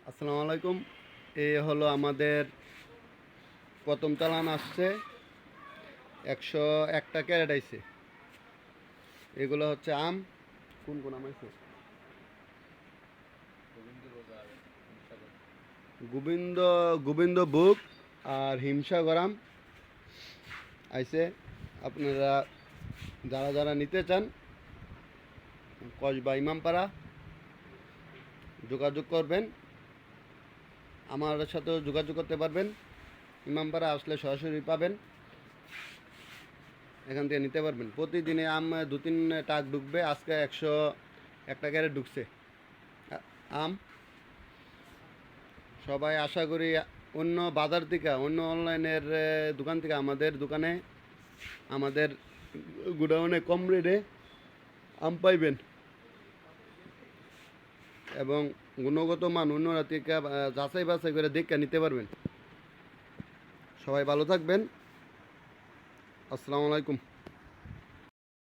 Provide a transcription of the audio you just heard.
আসসালামু আলাইকুম। এই হলো আমাদের প্রথম চালান আসছে, 101টা ক্যারেট আইছে। এগুলো হচ্ছে আম। কোন কোন আম আইছে? গোবিন্দ গোবিন্দ বুক আর হিমসাগর আম আইছে। আপনারা যারা যারা নিতে চান কসবা ইমামপাড়া যোগাযোগ করবেন, আমার সাথেও যোগাযোগ করতে পারবেন। ইমামপাড়া আসলে সরাসরি পাবেন, এখান থেকে নিতে পারবেন। প্রতিদিনে আম 2-3 ট্রাক ঢুকবে। আজকে 101টা ক্যারেট ঢুকছে আম। সবাই আশা করি অন্য বাজার থেকে, অন্য অনলাইনের দোকান থেকে আমাদের দোকানে, আমাদের গোডাউনে কম রেটে আম পাইবেন এবং গুণগত মান অন্যরা থেকে যাচাই বাছাই করে দেখে নিতে পারবেন। সবাই ভালো থাকবেন। আসসালামু আলাইকুম।